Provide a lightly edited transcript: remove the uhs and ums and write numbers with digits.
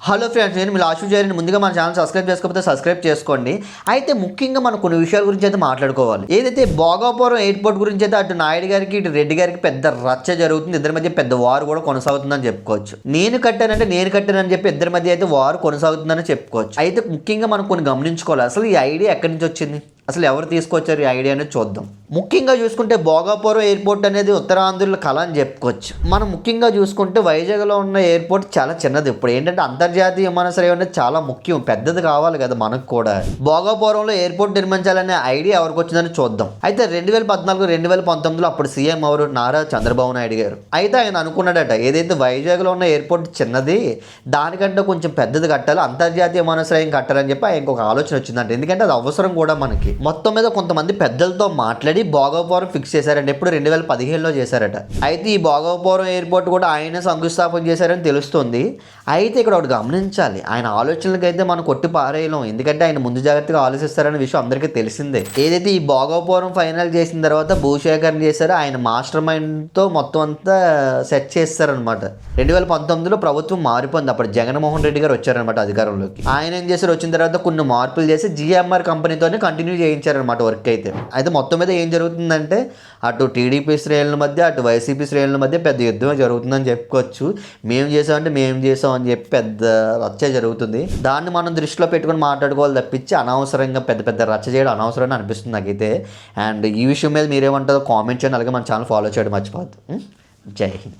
Hello friends, నేను మీ last చేయండి. ముందుగా మన ఛానల్ సబ్స్క్రైబ్ చేసుకోకపోతే సబ్స్క్రైబ్ చేసుకోండి. అయితే ముఖ్యంగా మనం కొన్ని విషయాల గురించి అయితే మాట్లాడుకోవాలి. ఏదైతే భోగాపురం ఎయిర్పోర్ట్ గురించి అయితే అటు నాయుడు గారికి ఇటు రెడ్డి గారికి పెద్ద రచ్చ జరుగుతుంది. ఇద్దరి మధ్య పెద్ద వారు కూడా కొనసాగుతుందని చెప్పుకోవచ్చు. నేను కట్టానని చెప్పి ఇద్దరి మధ్య అయితే వారు కొనసాగుతుందని చెప్పుకోవచ్చు. అయితే ముఖ్యంగా మనం కొన్ని గమనించుకోవాలి. అసలు ఈ ఐడియా ఎక్కడి నుంచి వచ్చింది, అసలు ఎవరు తీసుకొచ్చారు ఈ ఐడియా అనేది చూద్దాం. ముఖ్యంగా చూసుకుంటే భోగాపురం ఎయిర్పోర్ట్ అనేది ఉత్తరాంధ్రుల కళ అని చెప్పుకోవచ్చు. మనం ముఖ్యంగా చూసుకుంటే వైజాగ్లో ఉన్న ఎయిర్పోర్ట్ చాలా చిన్నది. ఇప్పుడు ఏంటంటే అంతర్జాతీయ విమానాశ్రయం అనేది చాలా ముఖ్యం, పెద్దది కావాలి కదా మనకు కూడా. భోగాపురంలో ఎయిర్పోర్ట్ నిర్మించాలనే ఐడియా ఎవరికి వచ్చిందని చూద్దాం. అయితే 2014, 2019లో అప్పుడు సీఎం ఎవరు, నారా చంద్రబాబు నాయుడు గారు. అయితే ఆయన అనుకున్నాడట, ఏదైతే వైజాగ్లో ఉన్న ఎయిర్పోర్ట్ చిన్నది, దానికంటే కొంచెం పెద్దది కట్టాలి, అంతర్జాతీయ విమానాశ్రయం కట్టాలని చెప్పి ఆయనకు ఒక ఆలోచన వచ్చిందంట. ఎందుకంటే అది అవసరం కూడా మనకి. మొత్తం మీద కొంతమంది పెద్దలతో మాట్లాడి భోగాపురం ఫిక్స్ చేశారంట. ఎప్పుడు 2015లో చేశారట. అయితే ఈ భోగాపురం ఎయిర్పోర్ట్ కూడా ఆయనే శంకుస్థాపన చేశారని తెలుస్తుంది. అయితే ఇక్కడ ఒకటి గమనించాలి, ఆయన ఆలోచనలకు అయితే మనం కొట్టి పారేయలేం. ఎందుకంటే ఆయన ముందు జాగ్రత్తగా ఆలోచిస్తారనే విషయం అందరికీ తెలిసిందే. ఏదైతే ఈ భోగాపురం ఫైనల్ చేసిన తర్వాత భూసేకరణ చేశారో ఆయన మాస్టర్ మైండ్తో మొత్తం అంతా సెట్ చేస్తారనమాట. 2019లో ప్రభుత్వం మారిపోయింది. అప్పుడు జగన్మోహన్ రెడ్డి గారు వచ్చారనమాట అధికారంలోకి. ఆయన ఏం చేశారు, వచ్చిన తర్వాత కొన్ని మార్పులు చేసి జిఎంఆర్ కంపెనీతోనే కంటిన్యూ చేయించారనమాట వర్క్ అయితే. అయితే మొత్తం మీద ఏం జరుగుతుందంటే అటు టీడీపీ శ్రేణుల మధ్య అటు వైసీపీ శ్రేణుల మధ్య పెద్ద యుద్ధమే జరుగుతుందని చెప్పుకోవచ్చు. మేము చేసాం అని చెప్పి పెద్ద రచ్చ జరుగుతుంది. దాన్ని మనం దృష్టిలో పెట్టుకొని మాట్లాడుకోవాలి తప్పించి అనవసరంగా పెద్ద పెద్ద రచ్చ చేయడం అనవసరం అనిపిస్తుంది నాకైతే. అండ్ ఈ విషయం మీద మీరేమంటారో కామెంట్ చేయండి. అలాగే మన ఛానల్ ఫాలో చేయడం మర్చిపోద్దు. జై హింద్.